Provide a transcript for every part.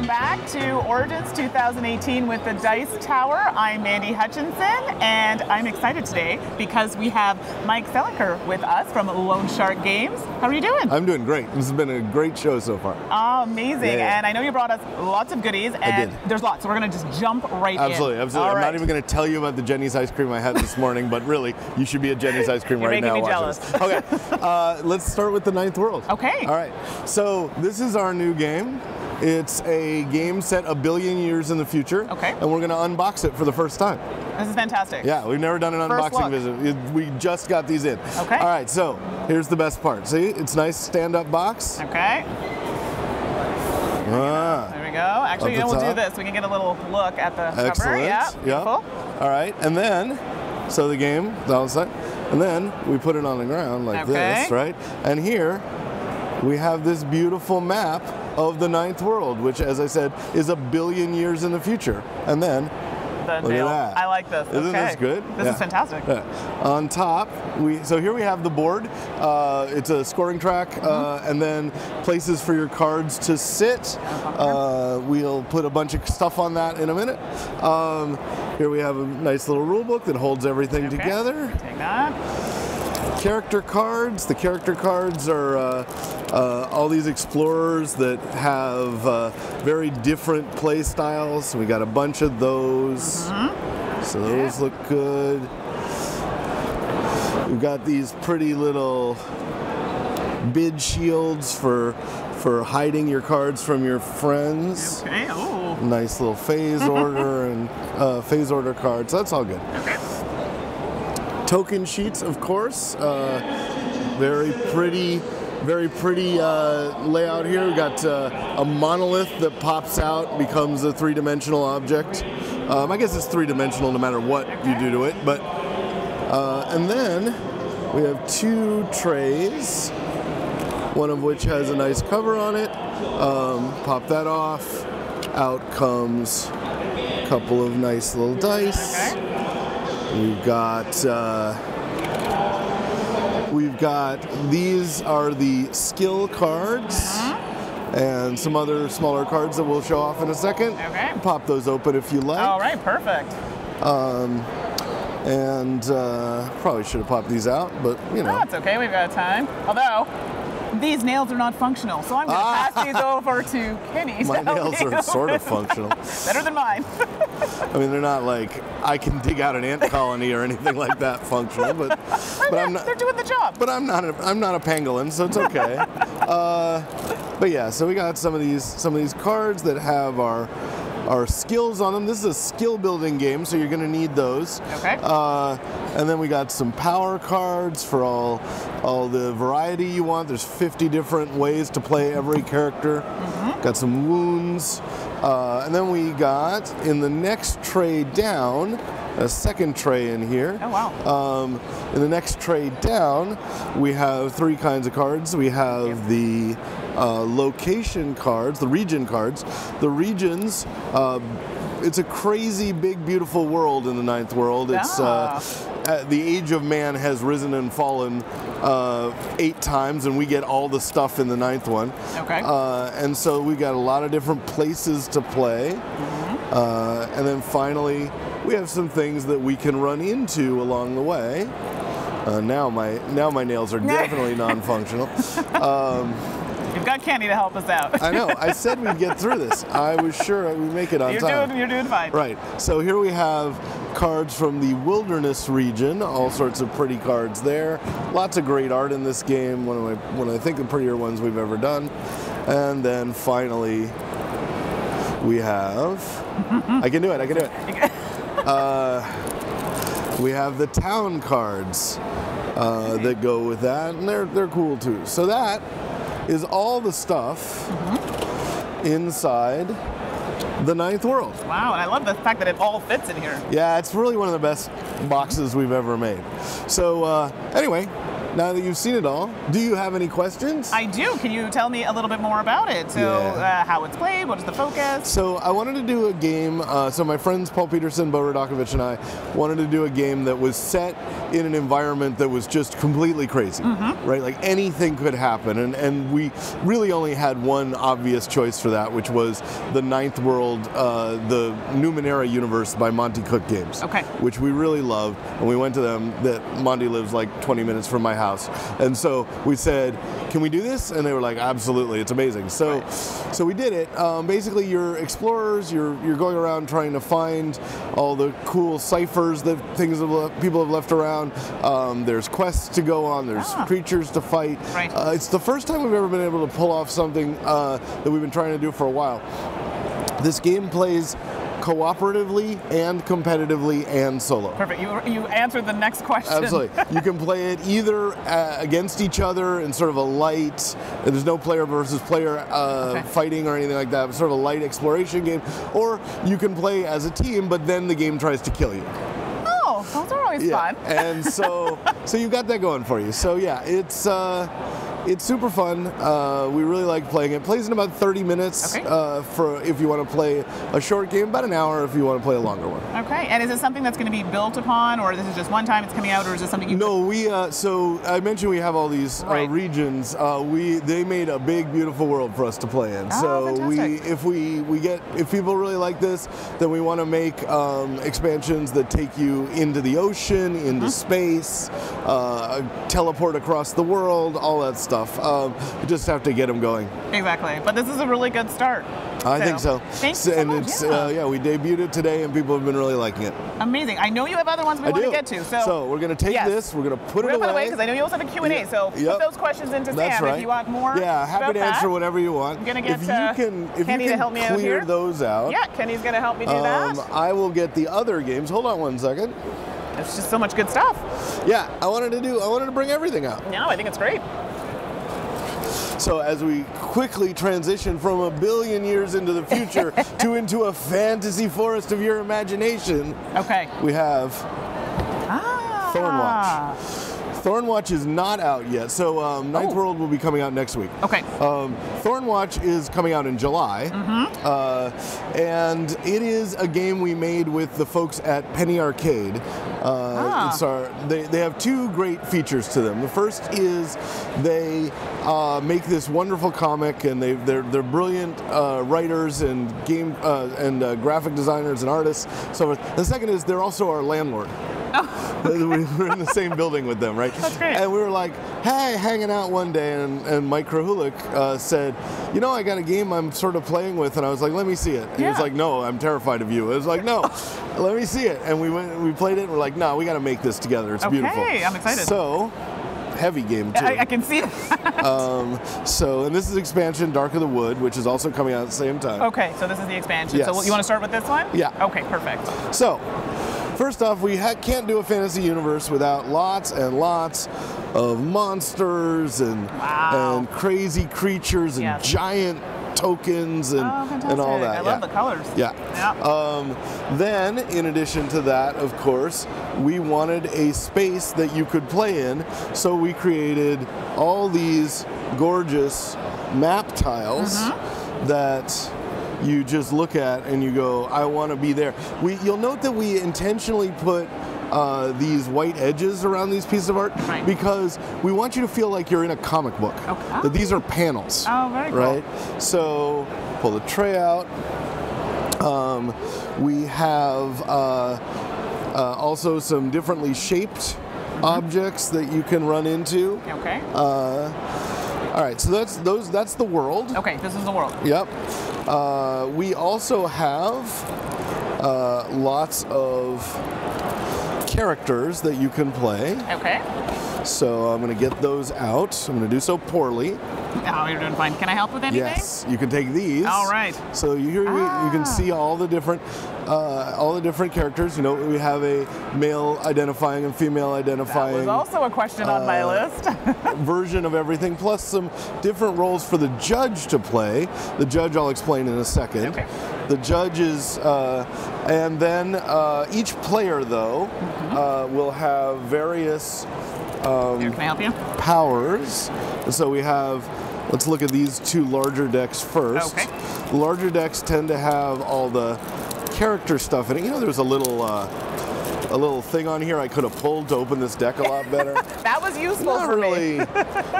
welcome back to Origins 2018 with the Dice Tower. I'm Mandy Hutchinson, and I'm excited today because we have Mike Selinker with us from Lone Shark Games. How are you doing? I'm doing great. This has been a great show so far. Oh, amazing. Yeah. And I know you brought us lots of goodies, and there's lots, so we're going to just jump right in. Absolutely. I'm not even going to tell you about the Jenny's ice cream I had this morning, but really, you should be at Jenny's ice cream right now. You're making me jealous. Okay, let's start with the Ninth World. Okay. All right. So this is our new game. It's a game set a billion years in the future. Okay. And we're going to unbox it for the first time. This is fantastic. Yeah, we've never done an unboxing visit. We just got these in. Okay. All right, so here's the best part. See, it's nice stand-up box. Okay. There we go. Actually, we'll do this. We can get a little look at the cover. Excellent. Yeah, beautiful. All right, and then, so the game, the outside, and then we put it on the ground like this, right? And here, we have this beautiful map of the Ninth World, which, as I said, is a billion years in the future. And then, look at that. I like this. Isn't this good? This is fantastic. Yeah. On top, so here we have the board. It's a scoring track, and then places for your cards to sit. We'll put a bunch of stuff on that in a minute. Here we have a nice little rule book that holds everything together. Take that. Character cards. The character cards are all these explorers that have very different play styles. We got a bunch of those. So those look good. We've got these pretty little bid shields for hiding your cards from your friends. Okay. Oh. Nice little phase order and phase order cards. That's all good. Okay. Token sheets, of course. Very pretty layout here. We got a monolith that pops out, becomes a three-dimensional object. I guess it's three-dimensional no matter what you do to it. But and then we have two trays, one of which has a nice cover on it. Pop that off. Out comes a couple of nice little dice. We've got these are the skill cards and some other smaller cards that we'll show off in a second. Okay. Pop those open if you like. All right, perfect. And probably should have popped these out, but you know. No, it's okay, we've got time. Although, these nails are not functional, so I'm going to pass these over to Kenny. My nails are sort of functional. Better than mine. I mean, they're not like I can dig out an ant colony or anything like that functional, but I'm not. They're doing the job. But I'm not a pangolin, so it's okay. But yeah, so we got some of these cards that have our skills on them. This is a skill building game, so you're going to need those. Okay. And then we got some power cards for all the variety you want. There's 50 different ways to play every character. Got some wounds. And then we got, in the next tray down, a second tray in here. Oh, wow. In the next tray down, we have three kinds of cards. We have the location cards, the region cards. The regions, it's a crazy, big, beautiful world in the Ninth World. It's the age of man has risen and fallen 8 times, and we get all the stuff in the 9th one. Okay. And so we got a lot of different places to play. And then finally, we have some things that we can run into along the way. Now my nails are definitely non-functional. You've got Kenny to help us out. I know. I said we'd get through this. I was sure we'd make it on time. You're doing fine. Right. So here we have cards from the Wilderness region. All sorts of pretty cards there. Lots of great art in this game. One of I think the prettier ones we've ever done. And then finally, we have. I can do it. We have the town cards that go with that, and they're cool too. So that is all the stuff inside the Ninth World. Wow, and I love the fact that it all fits in here. Yeah, it's really one of the best boxes we've ever made. So anyway, now that you've seen it all, do you have any questions? I do. Can you tell me a little bit more about it? So how it's played, what is the focus? So I wanted to do a game, so my friends Paul Peterson, Bo Radakovich, and I wanted to do a game that was set in an environment that was just completely crazy, right? Like anything could happen, and we really only had one obvious choice for that, which was the Ninth World, the Numenera universe by Monty Cook Games, which we really loved, and we went to them. That Monty lives like 20 minutes from my house, and so we said, can we do this? And they were like, absolutely, it's amazing. So so we did it. Basically, you're explorers, you're going around trying to find all the cool ciphers, that things that people have left around. There's quests to go on, there's creatures to fight. It's the first time we've ever been able to pull off something that we've been trying to do for a while. This game plays cooperatively and competitively and solo. Perfect. You answered the next question. Absolutely. You can play it either against each other in sort of a light, there's no player versus player fighting or anything like that, but sort of a light exploration game, or you can play as a team, but then the game tries to kill you. Oh, those are always fun. And so you got that going for you. So yeah, it's super fun. We really like playing it. It plays in about 30 minutes for if you want to play a short game, about an hour if you want to play a longer one. Okay, and is it something that's going to be built upon, or this is just one time it's coming out, or is it something you... No, so I mentioned we have all these regions. They made a big, beautiful world for us to play in. So if people really like this, then we want to make expansions that take you into the ocean, into space, teleport across the world, all that stuff. You just have to get them going. Exactly, but this is a really good start. I think so. Thanks so much. We debuted it today, and people have been really liking it. Amazing. I know you have other ones we want to get to. So we're going to take this, we're going to put it away. Because I know you also have a Q&A, so put those questions into Sam if you want more. Yeah, happy to answer whatever you want. I'm going to get Kenny to help me out here. Clear those out. Yeah, Kenny's going to help me do that. I will get the other games. Hold on one second. There's just so much good stuff. Yeah, I wanted to bring everything out. No, I think it's great. So as we quickly transition from a billion years into the future into a fantasy forest of your imagination, we have Thorne Watch. Thorne Watch is not out yet, so Ninth World will be coming out next week. Thorne Watch is coming out in July, and it is a game we made with the folks at Penny Arcade. They have two great features to them. The first is they make this wonderful comic, and they're brilliant writers and game graphic designers and artists. So the second is they're also our landlord. We were in the same building with them, right? That's great. And we were like, hey, hanging out one day, and Mike Krahulik said, you know, I got a game I'm sort of playing with, and I was like, let me see it. And he was like, no, I'm terrified of you. I was like, no, let me see it. And we went and we played it, and we're like, no, we got to make this together. It's beautiful. Okay, I'm excited. So, heavy game, too. I can see that. And this is expansion Dark of the Wood, which is also coming out at the same time. Okay, so this is the expansion. Yes. So you want to start with this one? Yeah. Okay, perfect. So, first off, we can't do a fantasy universe without lots and lots of monsters and crazy creatures and giant tokens and all that. I love the colors. Yeah. Then, in addition to that, of course, we wanted a space that you could play in, so we created all these gorgeous map tiles that you just look at and you go, I want to be there. You'll note that we intentionally put these white edges around these pieces of art because we want you to feel like you're in a comic book. That these are panels. Oh, very cool. Right? So pull the tray out. We have also some differently shaped objects that you can run into. Okay. All right, so that's the world. Okay, this is the world. Yep. We also have lots of characters that you can play. Okay. So I'm going to get those out. I'm going to do so poorly. Oh, you're doing fine. Can I help with anything? Yes, you can take these. All right. So you can see all the different. all the different characters. You know, we have a male identifying and female identifying. That was also a question on my list. Version of everything, plus some different roles for the judge to play. The judge I'll explain in a second. Okay. The judge is, and then each player though will have various Here, can I help you? powers. And so we have, let's look at these two larger decks first. Okay. The larger decks tend to have all the character stuff in it. You know, there's a little thing on here I could have pulled to open this deck a lot better. That was useful for me.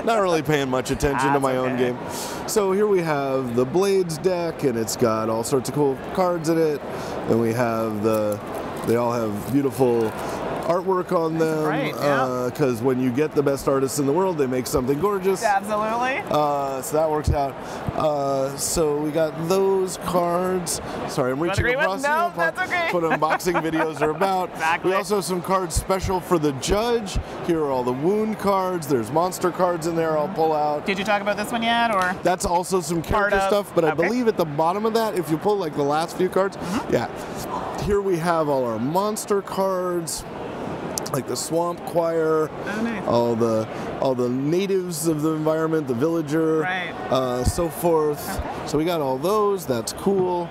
Not really paying much attention to my own game. So here we have the Blades deck, and it's got all sorts of cool cards in it. And we have they all have beautiful artwork on them. Right, yeah. Because when you get the best artists in the world, they make something gorgeous. Absolutely. So that works out. So we got those cards. Sorry, I'm reaching across. No, that's okay. What unboxing videos are about. Exactly. We also have some cards special for the judge. Here are all the wound cards. There's monster cards in there I'll pull out. Did you talk about this one yet, or? That's also some character stuff, but I believe at the bottom of that, if you pull like the last few cards, yeah. Here we have all our monster cards, like the Swamp Choir, all the natives of the environment, the villager, right. So forth. Okay. So we got all those. That's cool.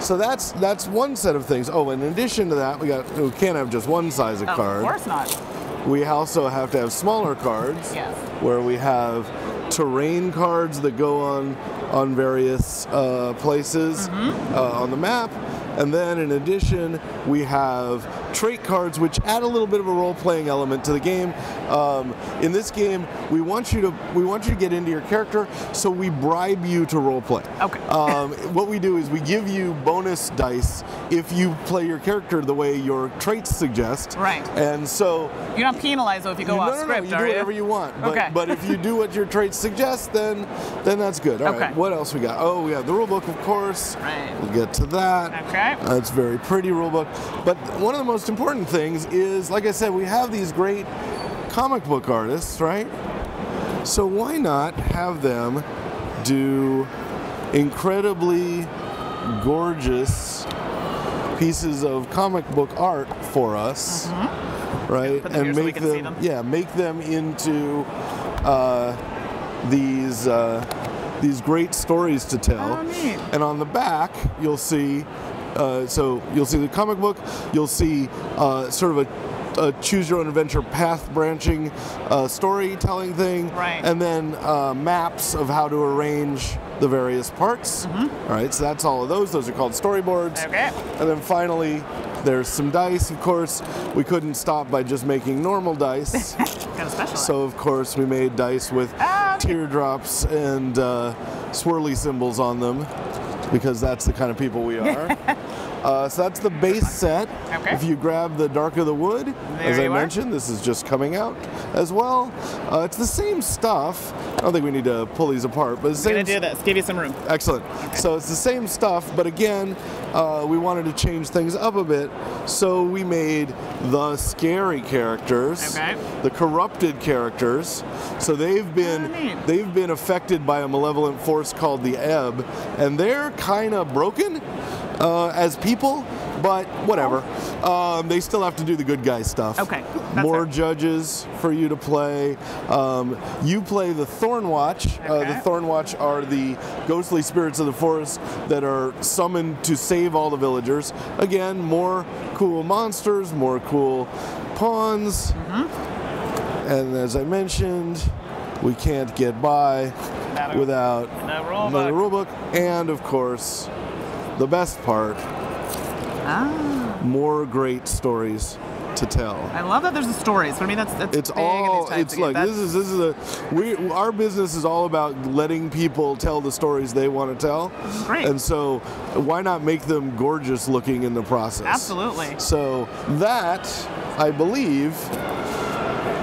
So that's one set of things. Oh, in addition to that, we can't have just one size of card. Of course not. We also have to have smaller cards. Yes. Where we have terrain cards that go on various places on the map. And then in addition, we have trait cards, which add a little bit of a role-playing element to the game. In this game, we want you to get into your character, so we bribe you to roleplay. Okay. What we do is we give you bonus dice if you play your character the way your traits suggest. Right. And so you're not penalized though if you go off script, you do whatever you want. But, okay. But if you do what your traits suggest, then that's good. All right. What else we got? Oh, we have the rulebook, of course. Right. We'll get to that. Okay. It's a very pretty rulebook. But one of the most important things is, like I said, we have these great comic book artists, right? So why not have them do incredibly gorgeous pieces of comic book art for us, right? And make them into these great stories to tell. Oh, neat. And on the back, you'll see. So you'll see the comic book. You'll see sort of a choose your own adventure path branching storytelling thing, right. And then maps of how to arrange the various parts. All right, so that's all of those. Those are called storyboards. Okay. And then finally, there's some dice. Of course, we couldn't stop by just making normal dice. Kind of special. So of course we made dice with teardrops and swirly symbols on them, because that's the kind of people we are. So that's the base set. Okay. If you grab the Dark of the Wood, as I mentioned, this is just coming out as well. It's the same stuff. I don't think we need to pull these apart, but it's the same. I'm gonna do this. Give you some room. Excellent. Okay. So it's the same stuff, but again, we wanted to change things up a bit. So we made the scary characters, the corrupted characters. So they've been affected by a malevolent force called the Ebb, and they're kind of broken as people, but whatever. They still have to do the good guy stuff. Okay. More judges for you to play. You play the Thorne Watch. The Thorne Watch are the ghostly spirits of the forest that are summoned to save all the villagers. Again, more cool monsters, more cool pawns. And as I mentioned, we can't get by without another rulebook. And of course, the best part, more great stories to tell. I love that there's the stories. For me, that's it's big all. in these It's like our business is all about letting people tell the stories they want to tell. Great. And so, why not make them gorgeous looking in the process? Absolutely. So that, I believe.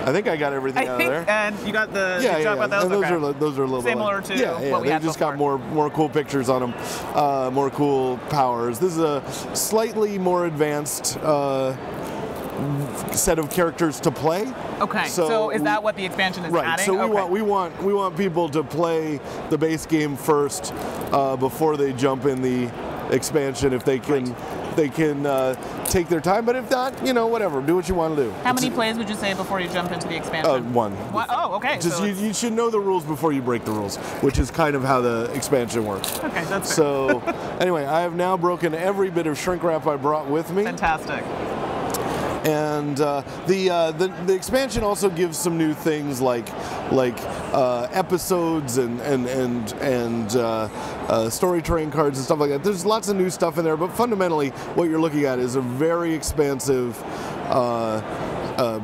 I think I got everything out of there. And you got the about those? And those are a little similar to what we they had just before. got more cool pictures on them, more cool powers. This is a slightly more advanced set of characters to play. Okay. So is that what the expansion is adding? So we want people to play the base game first before they jump in the expansion if they can take their time. But if not, whatever, do what you want to do. How many plays would you say before you jump into the expansion? One. Oh, okay. Just so you should know the rules before you break the rules, which is kind of how the expansion works. Okay, that's fair. So anyway, I have now broken every bit of shrink wrap I brought with me. Fantastic. And the expansion also gives some new things like episodes and story train cards and stuff like that. There's lots of new stuff in there, but fundamentally, what you're looking at is a very expansive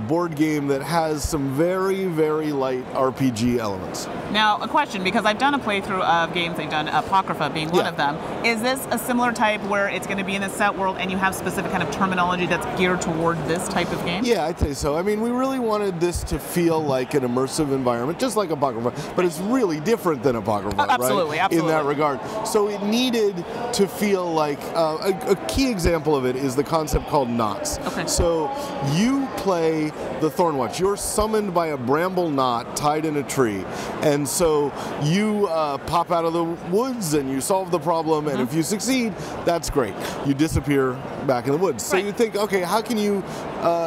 board game that has some very, very light RPG elements. Now, a question, because I've done a playthrough of games they've done, Apocrypha being one of them. Is this a similar type where it's going to be in the set world and you have specific kind of terminology that's geared toward this type of game? Yeah, I'd say so. I mean, we really wanted this to feel like an immersive environment, just like Apocrypha, but it's really different than Apocrypha, absolutely, right? Absolutely. In that regard. So it needed to feel like, a key example of it is the concept called knots. Okay. So you play the Thorne Watch. You're summoned by a bramble knot tied in a tree. And so you pop out of the woods and you solve the problem, and if you succeed, that's great. You disappear back in the woods. So you think, okay, how can you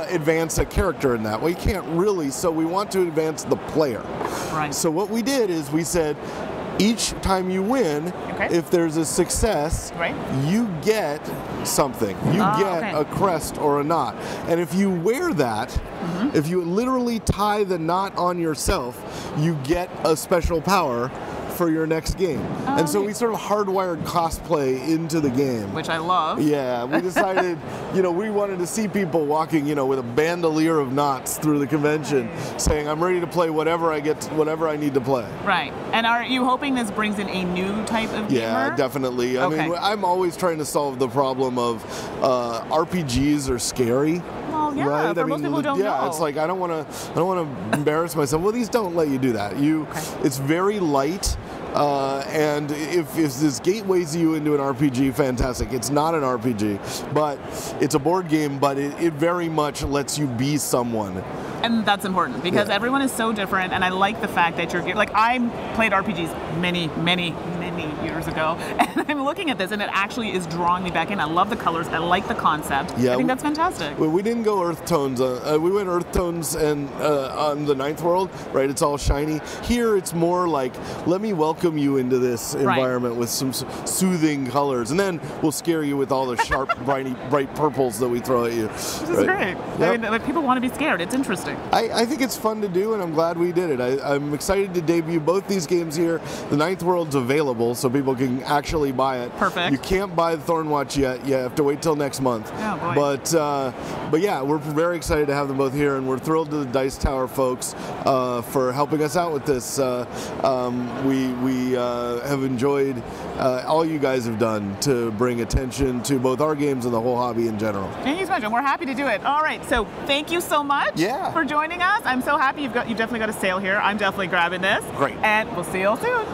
advance a character in that? Well, you can't really, so we want to advance the player. Right. So what we did is we said, each time you win, if there's a success, you get something. You get a crest or a knot. And if you wear that, if you literally tie the knot on yourself, you get a special power for your next game. And so we sort of hardwired cosplay into the game. Which I love. Yeah, we decided, we wanted to see people walking, with a bandolier of knots through the convention saying, I'm ready to play whatever I need to play. Right. And are you hoping this brings in a new type of gamer? Yeah, definitely. I mean, I'm always trying to solve the problem of RPGs are scary. Well, yeah, right? for most people who don't know. Yeah, it's like I don't want to embarrass myself. Well, these don't let you do that. It's very light. And if this gateways you into an RPG, fantastic. It's not an RPG, but it's a board game, but it very much lets you be someone. And that's important because everyone is so different, and I like the fact that you're like, I played RPGs many years ago, and I'm looking at this and it actually is drawing me back in. I love the colors, I like the concept. I think that's fantastic. Well, we didn't go earth tones. We went earth tones and on the Ninth World, right? It's all shiny. Here it's more like, let me welcome you into this environment with some soothing colors, and then we'll scare you with all the sharp, bright purples that we throw at you. This is great. Yep. I mean, like, people want to be scared. It's interesting. I think it's fun to do, and I'm glad we did it. I'm excited to debut both these games here. The Ninth World's available, so people can actually buy it. Perfect. You can't buy the Thorne Watch yet. You have to wait till next month. Oh, boy. But yeah, we're very excited to have them both here, and we're thrilled to the Dice Tower folks for helping us out with this. We have enjoyed all you guys have done to bring attention to both our games and the whole hobby in general. Thank you so much, and we're happy to do it. All right, so thank you so much for joining us. I'm so happy you've definitely got a sale here. I'm definitely grabbing this. Great. And we'll see you all soon.